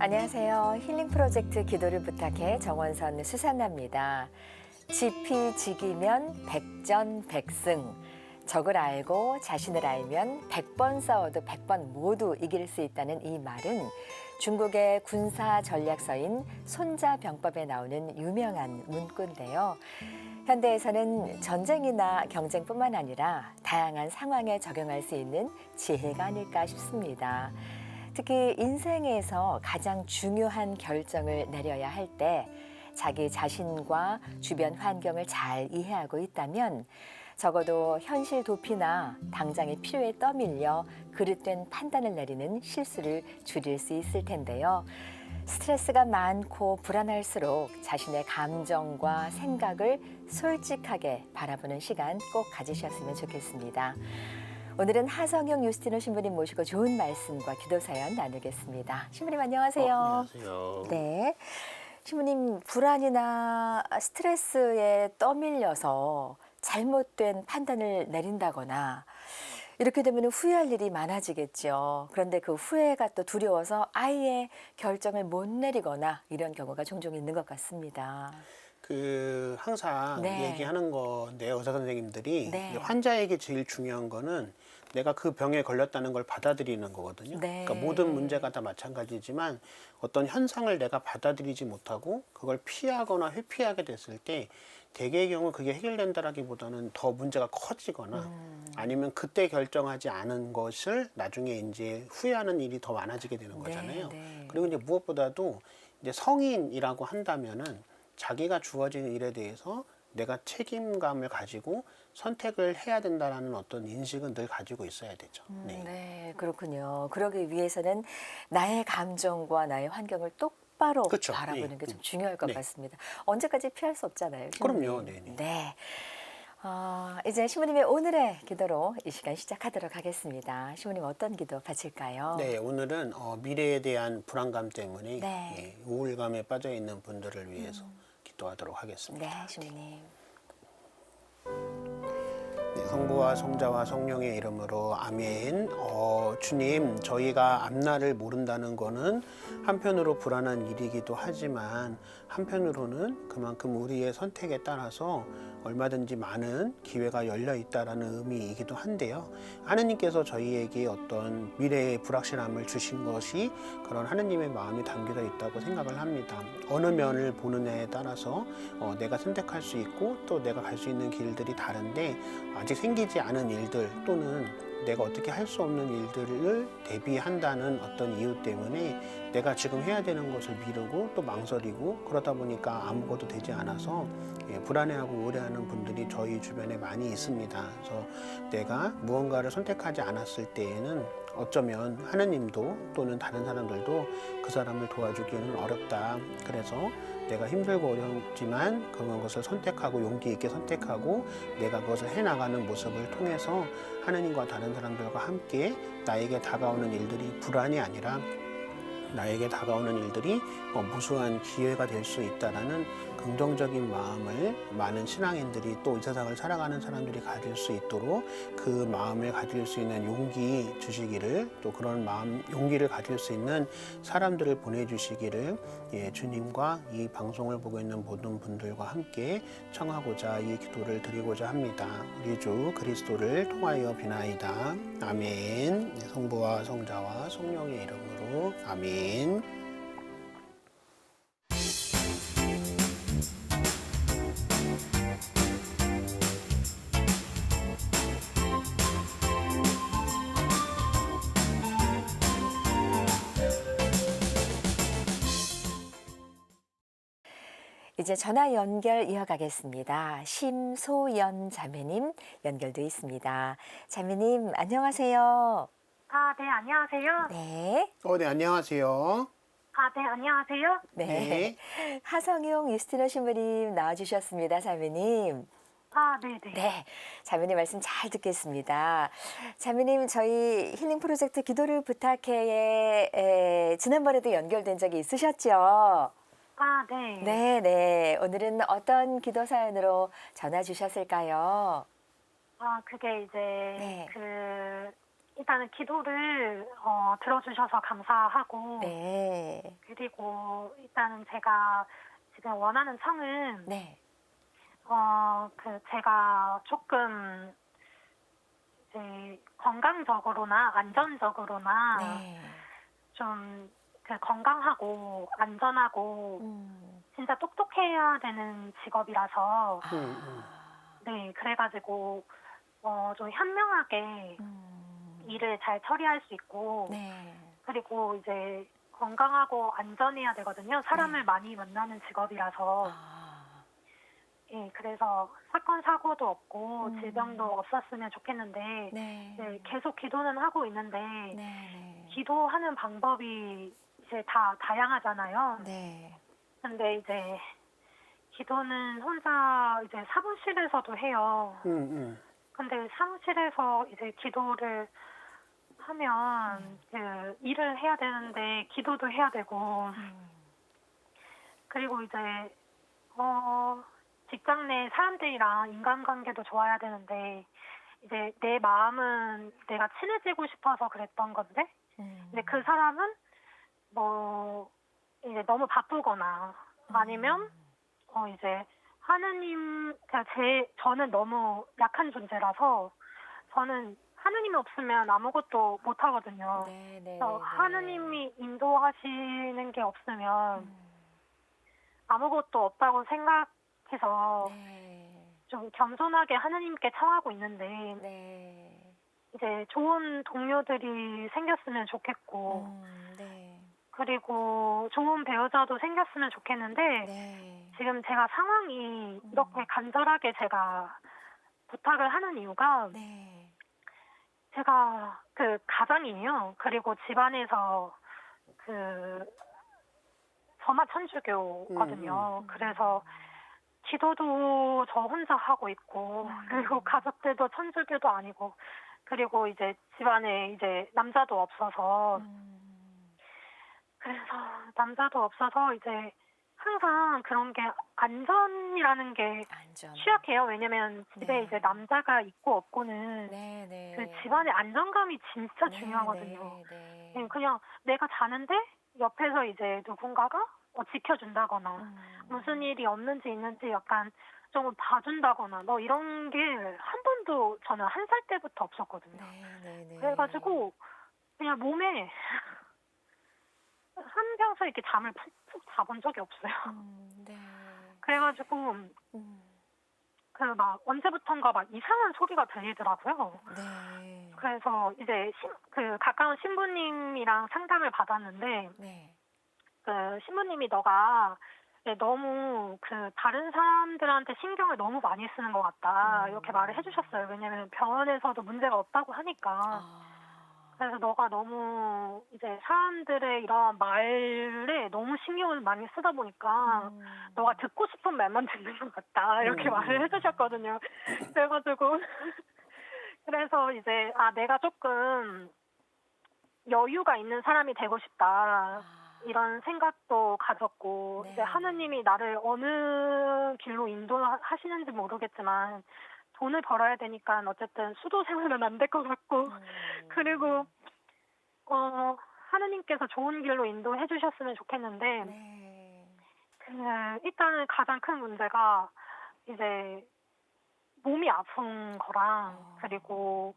안녕하세요. 힐링 프로젝트 기도를 부탁해 정원선 수산나입니다. 지피지기면 백전백승. 적을 알고 자신을 알면 100번 싸워도 100번 모두 이길 수 있다는 이 말은 중국의 군사 전략서인 손자병법에 나오는 유명한 문구인데요. 현대에서는 전쟁이나 경쟁뿐만 아니라 다양한 상황에 적용할 수 있는 지혜가 아닐까 싶습니다. 특히 인생에서 가장 중요한 결정을 내려야 할 때 자기 자신과 주변 환경을 잘 이해하고 있다면 적어도 현실 도피나 당장의 필요에 떠밀려 그릇된 판단을 내리는 실수를 줄일 수 있을 텐데요. 스트레스가 많고 불안할수록 자신의 감정과 생각을 솔직하게 바라보는 시간 꼭 가지셨으면 좋겠습니다. 오늘은 하성영 유스티노 신부님 모시고 좋은 말씀과 기도 사연 나누겠습니다. 신부님 안녕하세요. 안녕하세요. 네, 신부님 불안이나 스트레스에 떠밀려서 잘못된 판단을 내린다거나 이렇게 되면 후회할 일이 많아지겠죠. 그런데 그 후회가 또 두려워서 아예 결정을 못 내리거나 이런 경우가 종종 있는 것 같습니다. 항상 네. 얘기하는 건데요, 의사 선생님들이 네. 환자에게 제일 중요한 거는 내가 그 병에 걸렸다는 걸 받아들이는 거거든요. 네. 그러니까 모든 문제가 다 마찬가지지만 어떤 현상을 내가 받아들이지 못하고 그걸 피하거나 회피하게 됐을 때 대개의 경우 그게 해결된다라기보다는 더 문제가 커지거나 아니면 그때 결정하지 않은 것을 나중에 이제 후회하는 일이 더 많아지게 되는 거잖아요. 네. 그리고 이제 무엇보다도 이제 성인이라고 한다면은 자기가 주어진 일에 대해서 내가 책임감을 가지고 선택을 해야 된다라는 어떤 인식은 늘 가지고 있어야 되죠. 네. 네, 그렇군요. 그러기 위해서는 나의 감정과 나의 환경을 똑바로 그쵸. 바라보는 예. 게 좀 중요할 것 네. 같습니다. 언제까지 피할 수 없잖아요. 그럼요. 신부님. 네네. 네. 이제 신부님의 오늘의 기도로 이 시간 시작하도록 하겠습니다. 신부님 어떤 기도 바칠까요? 네, 오늘은 미래에 대한 불안감 때문에 네. 우울감에 빠져 있는 분들을 위해서 기도하도록 하겠습니다. 네, 신부님. 네, 성부와 성자와 성령의 이름으로 아멘. 주님, 저희가 앞날을 모른다는 거는 한편으로 불안한 일이기도 하지만 한편으로는 그만큼 우리의 선택에 따라서 얼마든지 많은 기회가 열려 있다라는 의미이기도 한데요. 하느님께서 저희에게 어떤 미래의 불확실함을 주신 것이 그런 하느님의 마음이 담겨져 있다고 생각을 합니다. 어느 면을 보느냐에 따라서 내가 선택할 수 있고 또 내가 갈 수 있는 길들이 다른데 아직 생기지 않은 일들 또는 내가 어떻게 할 수 없는 일들을 대비한다는 어떤 이유 때문에 내가 지금 해야 되는 것을 미루고 또 망설이고 그러다 보니까 아무것도 되지 않아서 불안해하고 우울해하는 분들이 저희 주변에 많이 있습니다. 그래서 내가 무언가를 선택하지 않았을 때에는 어쩌면 하느님도 또는 다른 사람들도 그 사람을 도와주기는 어렵다. 그래서 내가 힘들고 어렵지만 그런 것을 선택하고 용기 있게 선택하고 내가 그것을 해나가는 모습을 통해서 하느님과 다른 사람들과 함께 나에게 다가오는 일들이 불안이 아니라 나에게 다가오는 일들이 무수한 기회가 될 수 있다라는 긍정적인 마음을 많은 신앙인들이 또 이 세상을 살아가는 사람들이 가질 수 있도록 그 마음을 가질 수 있는 용기 주시기를 또 그런 마음 용기를 가질 수 있는 사람들을 보내주시기를 주님과 이 방송을 보고 있는 모든 분들과 함께 청하고자 이 기도를 드리고자 합니다. 우리 주 그리스도를 통하여 비나이다. 아멘. 성부와 성자와 성령의 이름으로 아멘. 이제 전화 연결 이어가겠습니다. 심소연 자매님 연결돼 있습니다. 자매님 안녕하세요. 네, 안녕하세요. 네. 네, 안녕하세요. 네, 안녕하세요. 네. 하성용 유스티노 신부님 나와주셨습니다, 자매님. 네네. 네, 자매님 말씀 잘 듣겠습니다. 자매님, 저희 힐링 프로젝트 기도를 부탁해에 지난번에도 연결된 적이 있으셨죠? 네. 네. 오늘은 어떤 기도 사연으로 전화 주셨을까요? 그게 이제 네. 그 일단은 기도를 들어주셔서 감사하고 네. 그리고 일단은 제가 지금 원하는 성은 네. 제가 조금 이제 건강적으로나 안전적으로나 네. 좀 건강하고 안전하고 진짜 똑똑해야 되는 직업이라서 네 그래가지고 좀 현명하게 일을 잘 처리할 수 있고 네. 그리고 이제 건강하고 안전해야 되거든요. 사람을 네. 많이 만나는 직업이라서 예 그래서 사건 사고도 없고 질병도 없었으면 좋겠는데 네. 네, 계속 기도는 하고 있는데 네. 기도하는 방법이 이제 다 다양하잖아요. 네. 근데 이제 기도는 혼자 이제 사무실에서도 해요. 근데 사무실에서 이제 기도를 하면 그 일을 해야 되는데 기도도 해야 되고 그리고 이제 직장 내 사람들이랑 인간관계도 좋아야 되는데 이제 내 마음은 내가 친해지고 싶어서 그랬던 건데 근데 그 사람은 뭐 이제 너무 바쁘거나 아니면 이제 하느님 그러니까 저는 너무 약한 존재라서 저는 하느님이 없으면 아무것도 못 하거든요. 네. 네. 그래서 하느님이 인도하시는 게 없으면 아무것도 없다고 생각해서 네. 좀 겸손하게 하느님께 청하고 있는데 네. 이제 좋은 동료들이 생겼으면 좋겠고 네. 그리고 좋은 배우자도 생겼으면 좋겠는데 네. 지금 제가 상황이 이렇게 간절하게 제가 부탁을 하는 이유가 네. 제가 그 가장이에요. 그리고 집안에서 저만 천주교거든요. 그래서 기도도 저 혼자 하고 있고 그리고 가족들도 천주교도 아니고 그리고 이제 집안에 이제 남자도 없어서 그래서 남자도 없어서 이제 항상 그런 게 안전이라는 게 안전. 취약해요. 왜냐면 집에 네. 이제 남자가 있고 없고는 네. 네. 그 집안의 안정감이 진짜 네, 중요하거든요. 네. 네, 그냥 내가 자는데 옆에서 이제 누군가가 지켜준다거나 무슨 일이 없는지 있는지 약간 좀 봐준다거나 뭐 이런 게 한 번도 저는 한 살 때부터 없었거든요. 네. 그래가지고 그냥 몸에 한평생 이렇게 잠을 푹 자본 적이 없어요. 네. 그래가지고 그 막 언제부턴가 막 이상한 소리가 들리더라고요. 네. 그래서 이제 그 가까운 신부님이랑 상담을 받았는데 네. 그 신부님이 너가 너무 그 다른 사람들한테 신경을 너무 많이 쓰는 것 같다 이렇게 말을 해주셨어요. 왜냐면 병원에서도 문제가 없다고 하니까. 그래서 너가 너무 이제 사람들의 이런 말에 너무 신경을 많이 쓰다 보니까 너가 듣고 싶은 말만 듣는 것 같다 이렇게 말을 해주셨거든요. 그래가지고 그래서 이제 내가 조금 여유가 있는 사람이 되고 싶다 이런 생각도 가졌고 네. 이제 하느님이 나를 어느 길로 인도하시는지 모르겠지만 돈을 벌어야 되니까 어쨌든 수도 생활은 안 될 것 같고 그리고 하느님께서 좋은 길로 인도해 주셨으면 좋겠는데 네. 일단은 가장 큰 문제가 이제 몸이 아픈 거랑 그리고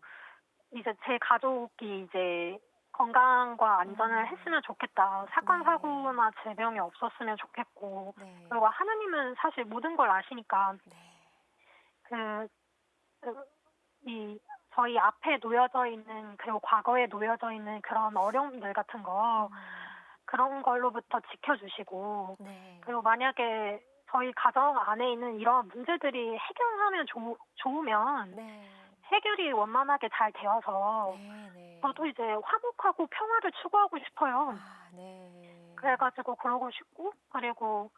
이제 제 가족이 이제 건강과 안전을 했으면 좋겠다. 사건 네. 사고나 질병이 없었으면 좋겠고 네. 그리고 하느님은 사실 모든 걸 아시니까 네. 이 저희 앞에 놓여져 있는 그리고 과거에 놓여져 있는 그런 어려움들 같은 거 그런 걸로부터 지켜주시고 네. 그리고 만약에 저희 가정 안에 있는 이런 문제들이 해결하면 좋으면 네. 해결이 원만하게 잘 되어서 네. 저도 이제 화목하고 평화를 추구하고 싶어요. 네. 그래가지고 그러고 싶고 그리고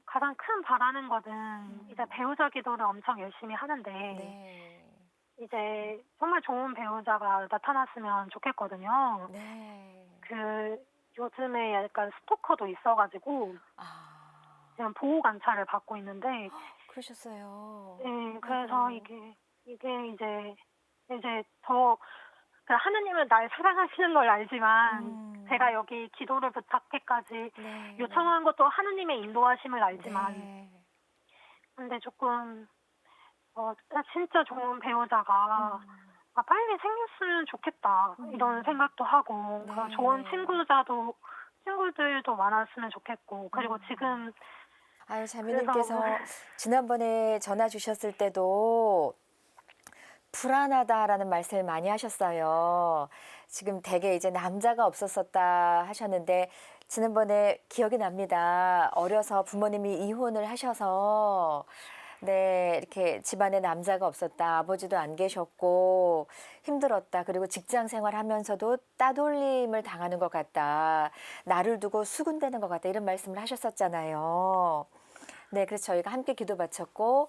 가장 큰 바라는 거는 이제 배우자 기도를 엄청 열심히 하는데 네. 이제 정말 좋은 배우자가 나타났으면 좋겠거든요. 네. 요즘에 약간 스토커도 있어가지고 지금 보호 관찰을 받고 있는데 그러셨어요. 네, 그래서 이게 이제 저 그 하느님은 날 사랑하시는 걸 알지만 제가 여기 기도를 부탁해까지 네. 요청한 것도 하느님의 인도하심을 알지만 네. 근데 조금 진짜 좋은 배우자가 빨리 생겼으면 좋겠다 이런 생각도 하고 네, 좋은 네. 친구들도 많았으면 좋겠고 그리고 지금 아유, 자매님께서 그래서- 지난번에 전화 주셨을 때도 불안하다라는 말씀을 많이 하셨어요. 지금 되게 이제 남자가 없었었다 하셨는데 지난번에 기억이 납니다. 어려서 부모님이 이혼을 하셔서 네, 이렇게 집안에 남자가 없었다. 아버지도 안 계셨고 힘들었다. 그리고 직장 생활하면서도 따돌림을 당하는 것 같다. 나를 두고 수군대는 것 같다. 이런 말씀을 하셨었잖아요. 네, 그래서 저희가 함께 기도 바쳤고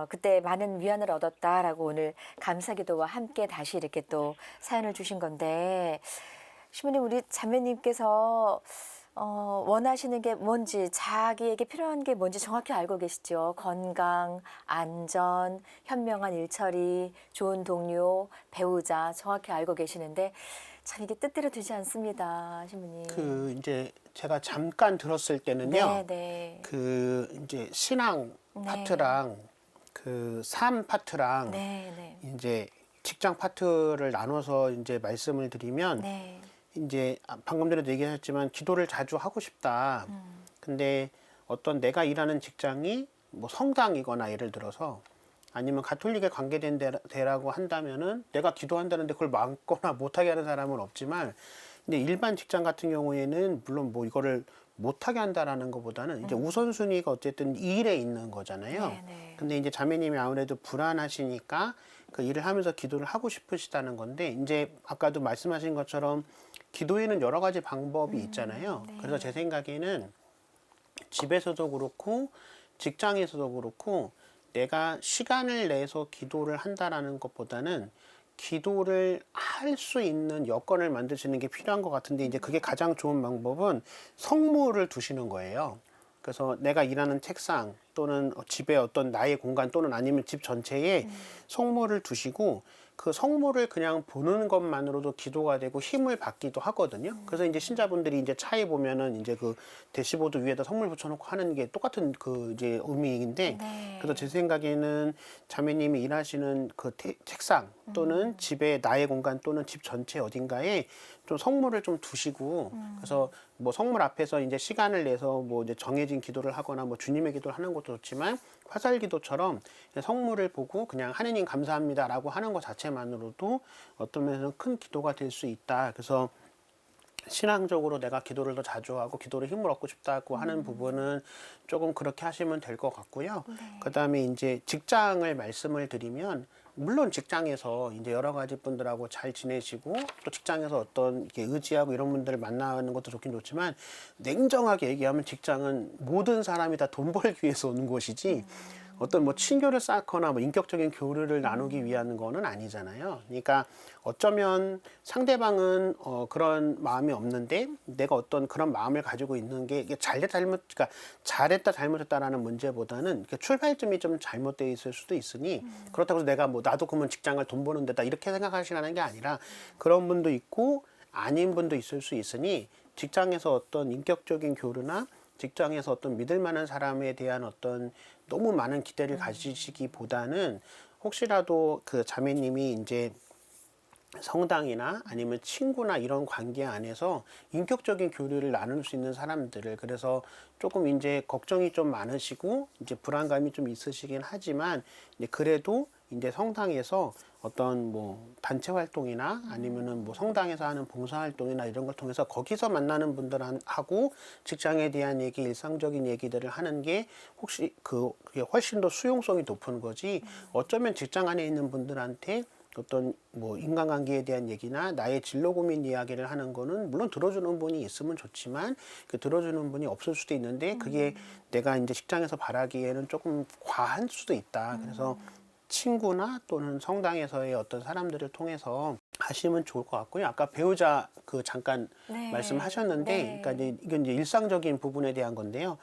그때 많은 위안을 얻었다라고 오늘 감사 기도와 함께 다시 이렇게 또 사연을 주신 건데 시부님 우리 자매님께서 원하시는 게 뭔지 자기에게 필요한 게 뭔지 정확히 알고 계시죠. 건강, 안전, 현명한 일처리, 좋은 동료, 배우자 정확히 알고 계시는데 참 이게 뜻대로 되지 않습니다, 시부님. 그 이제 제가 잠깐 들었을 때는요. 네, 네. 그 이제 신앙 네. 파트랑 그 삶 파트랑 네, 네. 이제 직장 파트를 나눠서 이제 말씀을 드리면 네. 이제 방금 전에도 얘기하셨지만 기도를 자주 하고 싶다. 근데 어떤 내가 일하는 직장이 뭐 성당이거나 예를 들어서 아니면 가톨릭에 관계된 데라고 한다면은 내가 기도한다는데 그걸 막거나 못하게 하는 사람은 없지만 근데 일반 직장 같은 경우에는 물론 뭐 이거를 못하게 한다라는 것보다는 이제 우선순위가 어쨌든 이 일에 있는 거잖아요. 네, 네. 근데 이제 자매님이 아무래도 불안하시니까 그 일을 하면서 기도를 하고 싶으시다는 건데 이제 아까도 말씀하신 것처럼 기도에는 여러 가지 방법이 있잖아요. 네. 그래서 제 생각에는 집에서도 그렇고 직장에서도 그렇고 내가 시간을 내서 기도를 한다라는 것보다는 기도를 할 수 있는 여건을 만드시는 게 필요한 것 같은데 이제 그게 가장 좋은 방법은 성물을 두시는 거예요. 그래서 내가 일하는 책상 또는 집에 어떤 나의 공간 또는 아니면 집 전체에 성물을 두시고 그 성물을 그냥 보는 것만으로도 기도가 되고 힘을 받기도 하거든요. 그래서 이제 신자분들이 이제 차에 보면은 이제 그 대시보드 위에다 성물 붙여놓고 하는 게 똑같은 그 이제 의미인데 네. 그래서 제 생각에는 자매님이 일하시는 그 책상 또는 집의 나의 공간 또는 집 전체 어딘가에 좀 성물을 좀 두시고 그래서 뭐 성물 앞에서 이제 시간을 내서 뭐 이제 정해진 기도를 하거나 뭐 주님의 기도를 하는 것도 좋지만 화살 기도처럼 성물을 보고 그냥 하느님 감사합니다라고 하는 것 자체만으로도 어떤 면에서는 큰 기도가 될 수 있다. 그래서 신앙적으로 내가 기도를 더 자주 하고 기도를 힘을 얻고 싶다고 하는 부분은 조금 그렇게 하시면 될 것 같고요. 그다음에 이제 직장을 말씀을 드리면 물론 직장에서 이제 여러 가지 분들하고 잘 지내시고 또 직장에서 어떤 이렇게 의지하고 이런 분들을 만나는 것도 좋긴 좋지만 냉정하게 얘기하면 직장은 모든 사람이 다 돈 벌기 위해서 오는 곳이지 어떤 뭐 친교를 쌓거나 뭐 인격적인 교류를 나누기 위한 거는 아니잖아요. 그러니까 어쩌면 상대방은 그런 마음이 없는데 내가 어떤 그런 마음을 가지고 있는 게 이게 그러니까 잘했다 잘못했다라는 문제보다는 출발점이 좀 잘못되어 있을 수도 있으니 그렇다고 해서 내가 뭐 나도 그러면 직장을 돈 버는 데다 이렇게 생각하시라는 게 아니라 그런 분도 있고 아닌 분도 있을 수 있으니 직장에서 어떤 인격적인 교류나 직장에서 어떤 믿을 만한 사람에 대한 어떤 너무 많은 기대를 가지시기보다는 혹시라도 그 자매님이 이제 성당이나 아니면 친구나 이런 관계 안에서 인격적인 교류를 나눌 수 있는 사람들을 그래서 조금 이제 걱정이 좀 많으시고 이제 불안감이 좀 있으시긴 하지만 이제 그래도 이제 성당에서 어떤 뭐 단체 활동이나 아니면은 뭐 성당에서 하는 봉사 활동이나 이런 걸 통해서 거기서 만나는 분들하고 직장에 대한 얘기, 일상적인 얘기들을 하는 게 혹시 그게 훨씬 더 수용성이 높은 거지 어쩌면 직장 안에 있는 분들한테 어떤 뭐 인간관계에 대한 얘기나 나의 진로 고민 이야기를 하는 거는 물론 들어주는 분이 있으면 좋지만 그 들어주는 분이 없을 수도 있는데 그게 내가 이제 직장에서 바라기에는 조금 과한 수도 있다. 그래서 친구나 또는 성당에서의 어떤 사람들을 통해서 하시면 좋을 것 같고요. 아까 배우자 그 잠깐 네. 말씀하셨는데, 네. 그러니까 이제 이건 이제 일상적인 부분에 대한 건데요.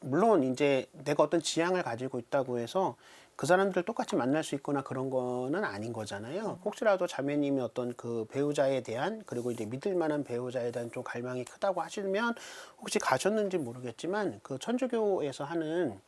물론 이제 내가 어떤 지향을 가지고 있다고 해서 그 사람들 똑같이 만날 수 있거나 그런 거는 아닌 거잖아요. 혹시라도 자매님이 어떤 그 배우자에 대한 그리고 이제 믿을 만한 배우자에 대한 좀 갈망이 크다고 하시면 혹시 가셨는지 모르겠지만 그 천주교에서 하는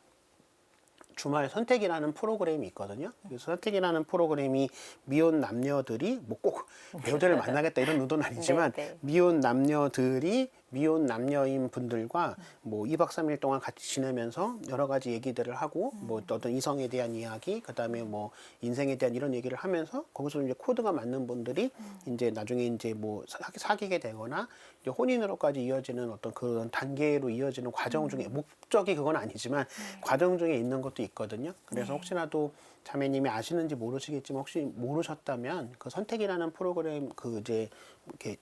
주말 선택이라는 프로그램이 있거든요. 그래서 선택이라는 프로그램이 미혼 남녀들이 뭐 꼭 배우자를 만나겠다 이런 의도는 아니지만 네, 네. 미혼 남녀들이 미혼 남녀인 분들과 뭐 2박 3일 동안 같이 지내면서 여러 가지 얘기들을 하고 뭐 어떤 이성에 대한 이야기, 그다음에 뭐 인생에 대한 이런 얘기를 하면서 거기서 이제 코드가 맞는 분들이 이제 나중에 이제 뭐 사귀게 되거나 이제 혼인으로까지 이어지는 어떤 그런 단계로 이어지는 과정 중에 목적이 그건 아니지만 과정 중에 있는 것도 있거든요. 그래서 혹시라도 자매님이 아시는지 모르시겠지만 혹시 모르셨다면 그 선택이라는 프로그램 그 이제 이렇게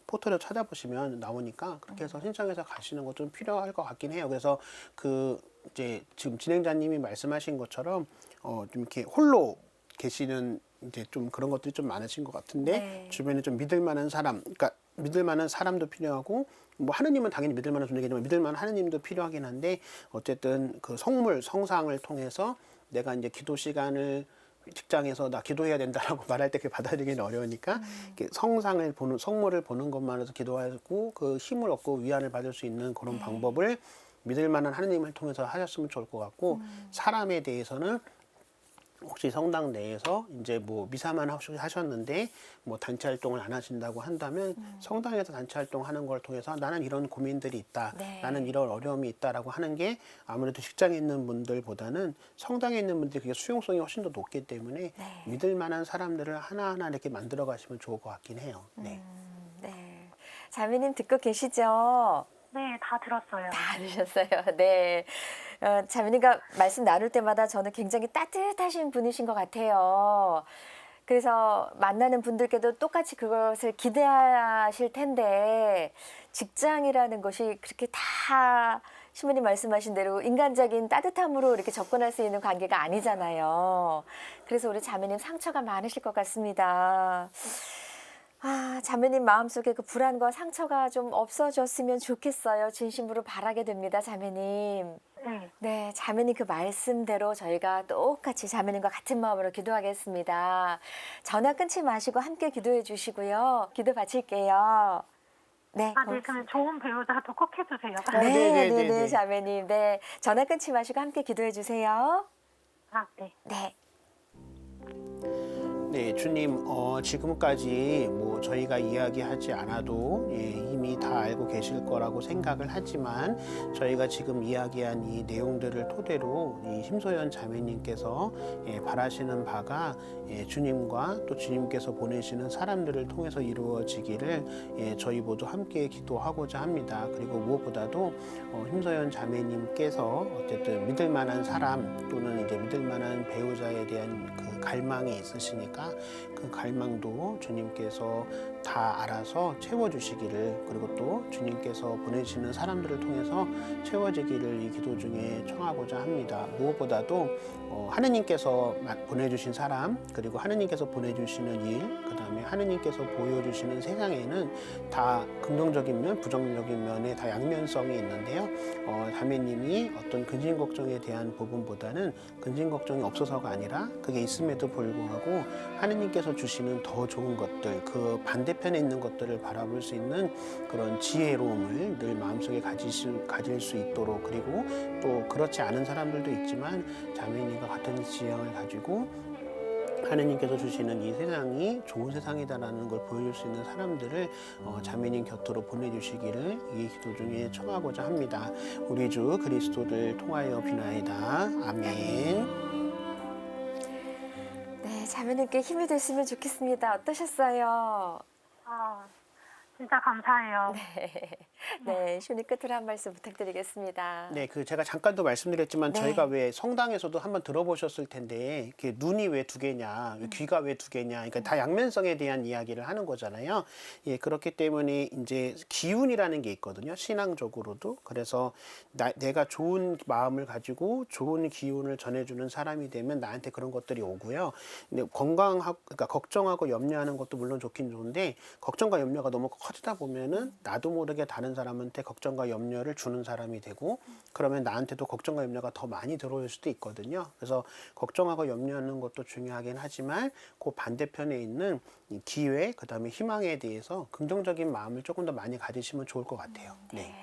포털을 찾아보시면 나오니까 그렇게 해서 신청해서 가시는 것 좀 필요할 것 같긴 해요. 그래서 그 이제 지금 진행자님이 말씀하신 것처럼 좀 이렇게 홀로 계시는 이제 좀 그런 것들이 좀 많으신 것 같은데 네. 주변에 좀 믿을 만한 사람, 그러니까 믿을 만한 사람도 필요하고 뭐 하느님은 당연히 믿을 만한 존재이지만 믿을 만한 하느님도 필요하긴 한데 어쨌든 그 성상을 통해서 내가 이제 기도 시간을 직장에서 나 기도해야 된다라고 말할 때 그게 받아들이기는 어려우니까 이렇게 성물을 보는 것만으로도 기도하고 그 힘을 얻고 위안을 받을 수 있는 그런 방법을 믿을 만한 하느님을 통해서 하셨으면 좋을 것 같고 사람에 대해서는 혹시 성당 내에서 이제 뭐 미사만 하셨는데 뭐 단체 활동을 안 하신다고 한다면 성당에서 단체 활동하는 걸 통해서 나는 이런 고민들이 있다, 네. 나는 이런 어려움이 있다라고 하는 게 아무래도 직장에 있는 분들보다는 성당에 있는 분들이 그게 수용성이 훨씬 더 높기 때문에 믿을 만한 사람들을 하나하나 이렇게 만들어 가시면 좋을 것 같긴 해요. 네. 네. 자매님 듣고 계시죠? 네, 다 들었어요. 다 들으셨어요. 네. 자매님과 말씀 나눌 때마다 저는 굉장히 따뜻하신 분이신 것 같아요. 그래서 만나는 분들께도 똑같이 그것을 기대하실 텐데 직장이라는 것이 그렇게 다 신부님 말씀하신 대로 인간적인 따뜻함으로 이렇게 접근할 수 있는 관계가 아니잖아요. 그래서 우리 자매님 상처가 많으실 것 같습니다. 아, 자매님 마음속에 그 불안과 상처가 좀 없어졌으면 좋겠어요. 진심으로 바라게 됩니다, 자매님. 네. 네, 자매님 그 말씀대로 저희가 똑같이 자매님과 같은 마음으로 기도하겠습니다. 전화 끊지 마시고 함께 기도해 주시고요. 기도 바칠게요. 네, 아, 네, 그러면 좋은 배우자도 꼭 해주세요. 네, 자매님. 네, 전화 끊지 마시고 함께 기도해 주세요. 아, 네. 네. 네, 주님, 지금까지 뭐 저희가 이야기하지 않아도 이미 다 알고 계실 거라고 생각을 하지만 저희가 지금 이야기한 이 내용들을 토대로 이 심소연 자매님께서 바라시는 바가 주님과 또 주님께서 보내시는 사람들을 통해서 이루어지기를 저희 모두 함께 기도하고자 합니다. 그리고 무엇보다도 심소연 자매님께서 어쨌든 믿을 만한 사람 또는 이제 믿을 만한 배우자에 대한 그 갈망이 있으시니까 그 갈망도 주님께서 다 알아서 채워주시기를 그리고 또 주님께서 보내시는 사람들을 통해서 채워지기를 이 기도 중에 청하고자 합니다. 무엇보다도 하느님께서 보내주신 사람 그리고 하느님께서 보내주시는 일 그다음에 하느님께서 보여주시는 세상에는 다 긍정적인 면 부정적인 면에 다 양면성이 있는데요. 자매님이 어떤 근심 걱정에 대한 부분보다는 근심 걱정이 없어서가 아니라 그게 있음에도 불구하고 하느님께서 주시는 더 좋은 것들 그 반대편에 있는 것들을 바라볼 수 있는 그런 지혜로움을 늘 마음속에 가질 수 있도록 그리고 또 그렇지 않은 사람들도 있지만 자매님과 같은 지향을 가지고 하느님께서 주시는 이 세상이 좋은 세상이다라는 걸 보여줄 수 있는 사람들을 자매님 곁으로 보내주시기를 이 기도 중에 청하고자 합니다. 우리 주 그리스도를 통하여 비나이다. 아멘. 네, 자매님께 힘이 됐으면 좋겠습니다. 어떠셨어요? 아, 진짜 감사해요. 네, 쇼니 끝으로 한 말씀 부탁드리겠습니다. 네, 그 제가 잠깐도 말씀드렸지만 네. 저희가 왜 성당에서도 한번 들어보셨을 텐데 이렇게 눈이 왜 두 개냐, 귀가 왜 두 개냐, 그러니까 다 양면성에 대한 이야기를 하는 거잖아요. 예, 그렇기 때문에 이제 기운이라는 게 있거든요. 신앙적으로도. 그래서 내가 좋은 마음을 가지고 좋은 기운을 전해주는 사람이 되면 나한테 그런 것들이 오고요. 근데 그러니까 걱정하고 염려하는 것도 물론 좋긴 좋은데 걱정과 염려가 너무 커지다 보면은 나도 모르게 다른 사람한테 걱정과 염려를 주는 사람이 되고 그러면 나한테도 걱정과 염려가 더 많이 들어올 수도 있거든요. 그래서 걱정하고 염려하는 것도 중요하긴 하지만 그 반대편에 있는 이 기회, 그다음에 희망에 대해서 긍정적인 마음을 조금 더 많이 가지시면 좋을 것 같아요. 네.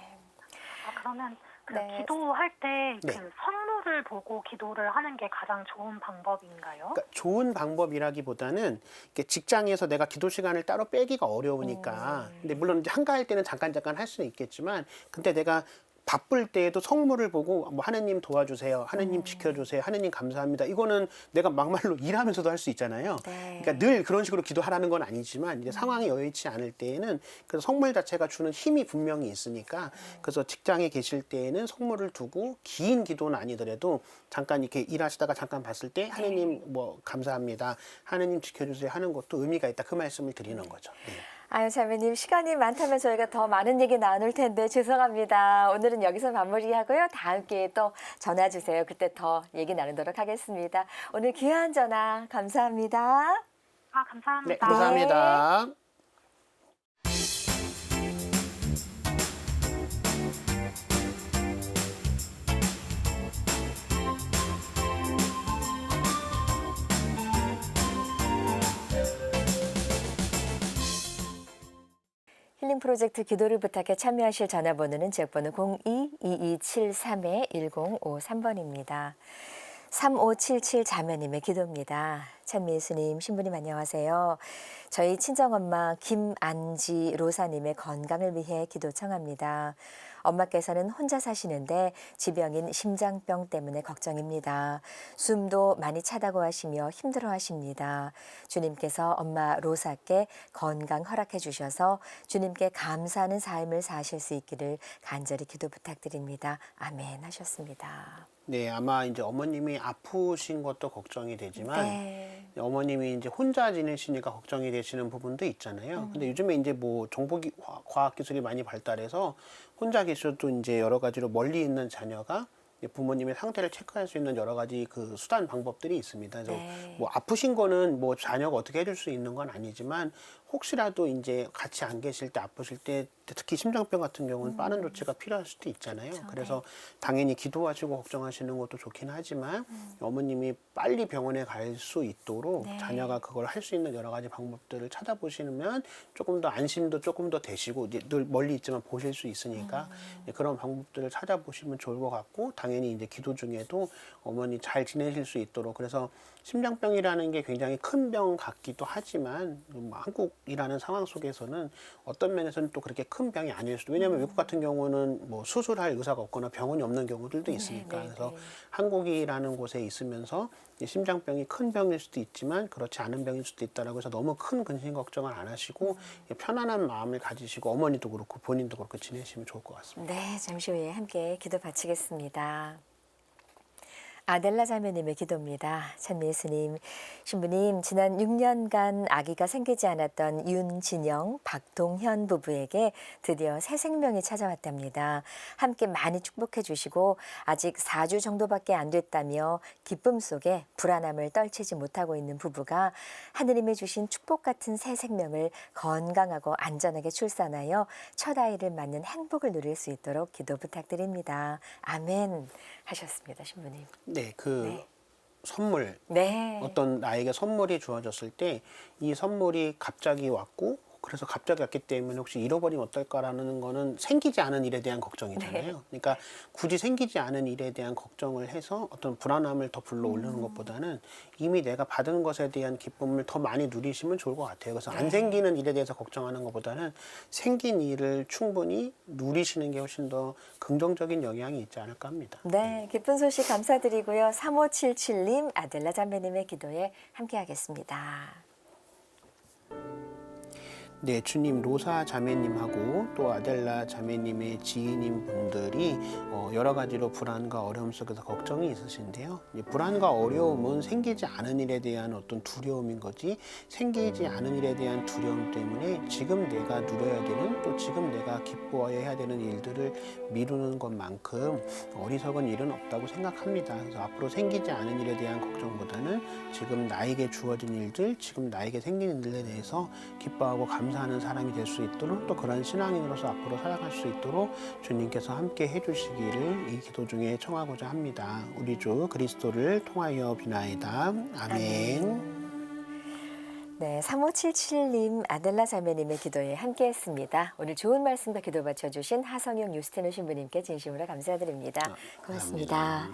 그러면 그 네. 기도할 때 그 네. 선물을 보고 기도를 하는 게 가장 좋은 방법인가요? 그러니까 좋은 방법이라기보다는 이렇게 직장에서 내가 기도 시간을 따로 빼기가 어려우니까. 근데 물론 이제 한가할 때는 잠깐 할 수는 있겠지만, 근데 내가 바쁠 때에도 성물을 보고 뭐 하느님 도와주세요, 하느님 지켜주세요, 하느님 감사합니다. 이거는 내가 막말로 일하면서도 할 수 있잖아요. 네. 그러니까 늘 그런 식으로 기도하라는 건 아니지만 이제 상황이 여의치 않을 때에는 그 성물 자체가 주는 힘이 분명히 있으니까 그래서 직장에 계실 때에는 성물을 두고 긴 기도는 아니더라도 잠깐 이렇게 일하시다가 잠깐 봤을 때 하느님 뭐 감사합니다, 하느님 지켜주세요 하는 것도 의미가 있다, 그 말씀을 드리는 거죠. 네. 아유, 자매님, 시간이 많다면 저희가 더 많은 얘기 나눌 텐데 죄송합니다. 오늘은 여기서 마무리하고요. 다음 기회에 또 전화 주세요. 그때 더 얘기 나누도록 하겠습니다. 오늘 귀한 전화 감사합니다. 감사합니다. 네, 감사합니다. 힐링 프로젝트 기도를 부탁해 참여하실 전화번호는 지역번호 02-2273-1053번입니다. 3577 자매님의 기도입니다. 찬미예수님, 신부님 안녕하세요. 저희 친정엄마 김안지 로사님의 건강을 위해 기도 청합니다. 엄마께서는 혼자 사시는데 지병인 심장병 때문에 걱정입니다. 숨도 많이 차다고 하시며 힘들어 하십니다. 주님께서 엄마 로사께 건강 허락해 주셔서 주님께 감사하는 삶을 사실 수 있기를 간절히 기도 부탁드립니다. 아멘 하셨습니다. 네, 아마 이제 어머님이 아프신 것도 걱정이 되지만 네. 어머님이 이제 혼자 지내시니까 걱정이 되시는 부분도 있잖아요. 근데 요즘에 이제 뭐 과학 기술이 많이 발달해서 혼자 계셔도 이제 여러 가지로 멀리 있는 자녀가 부모님의 상태를 체크할 수 있는 여러 가지 그 수단 방법들이 있습니다. 그래서 네. 뭐 아프신 거는 뭐 자녀가 어떻게 해줄 수 있는 건 아니지만 혹시라도 이제 같이 안 계실 때 아프실 때 특히 심장병 같은 경우는 빠른 조치가 필요할 수도 있잖아요. 그렇죠. 그래서 당연히 기도하시고 걱정하시는 것도 좋긴 하지만 어머님이 빨리 병원에 갈 수 있도록 네. 자녀가 그걸 할 수 있는 여러 가지 방법들을 찾아보시면 조금 더 안심도 조금 더 되시고 이제 늘 멀리 있지만 보실 수 있으니까 그런 방법들을 찾아보시면 좋을 것 같고, 당연히 이제 기도 중에도 어머니 잘 지내실 수 있도록. 그래서 심장병이라는 게 굉장히 큰 병 같기도 하지만 한국이라는 상황 속에서는 어떤 면에서는 또 그렇게 큰 병이 아닐 수도. 왜냐하면 외국 같은 경우는 뭐 수술할 의사가 없거나 병원이 없는 경우들도 있으니까. 그래서 한국이라는 곳에 있으면서 심장병이 큰 병일 수도 있지만 그렇지 않은 병일 수도 있다라고 해서 너무 큰 근심 걱정을 안 하시고 편안한 마음을 가지시고 어머니도 그렇고 본인도 그렇고 지내시면 좋을 것 같습니다. 네, 잠시 후에 함께 기도 바치겠습니다. 아델라 자매님의 기도입니다. 찬미예수님, 신부님, 지난 6년간 아기가 생기지 않았던 윤진영, 박동현 부부에게 드디어 새 생명이 찾아왔답니다. 함께 많이 축복해 주시고 아직 4주 정도밖에 안 됐다며 기쁨 속에 불안함을 떨치지 못하고 있는 부부가 하느님이 주신 축복 같은 새 생명을 건강하고 안전하게 출산하여 첫 아이를 맞는 행복을 누릴 수 있도록 기도 부탁드립니다. 아멘 하셨습니다, 신부님. 네, 네. 선물, 네. 어떤 나에게 선물이 주어졌을 때 이 선물이 갑자기 왔고 그래서 갑자기 왔기 때문에 혹시 잃어버리면 어떨까라는 거는 생기지 않은 일에 대한 걱정이잖아요. 네. 그러니까 굳이 생기지 않은 일에 대한 걱정을 해서 어떤 불안함을 더 불러올리는 것보다는 이미 내가 받은 것에 대한 기쁨을 더 많이 누리시면 좋을 것 같아요. 그래서 안 생기는 일에 대해서 걱정하는 것보다는 생긴 일을 충분히 누리시는 게 훨씬 더 긍정적인 영향이 있지 않을까 합니다. 네, 기쁜 소식 감사드리고요. 3577님, 아델라 자매님의 기도에 함께하겠습니다. 네, 주님, 로사 자매님하고 또 아델라 자매님의 지인인 분들이 여러 가지로 불안과 어려움 속에서 걱정이 있으신데요. 불안과 어려움은 생기지 않은 일에 대한 어떤 두려움인 거지, 생기지 않은 일에 대한 두려움 때문에 지금 내가 누려야 되는, 또 지금 내가 기뻐해야 해야 되는 일들을 미루는 것만큼 어리석은 일은 없다고 생각합니다. 그래서 앞으로 생기지 않은 일에 대한 걱정보다는 지금 나에게 주어진 일들, 지금 나에게 생기는 일에 대해서 기뻐하고 감사하고 감사하는 사람이 될 수 있도록 또 그런 신앙인으로서 앞으로 살아갈 수 있도록 주님께서 함께 해주시기를 이 기도 중에 청하고자 합니다. 우리 주 그리스도를 통하여 비나이다. 아멘. 네, 3577님 아델라 자매님의 기도에 함께했습니다. 오늘 좋은 말씀과 기도 바쳐주신 하성용 유스티노 신부님께 진심으로 감사드립니다. 고맙습니다.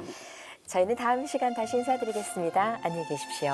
저희는 다음 시간 다시 인사드리겠습니다. 안녕히 계십시오.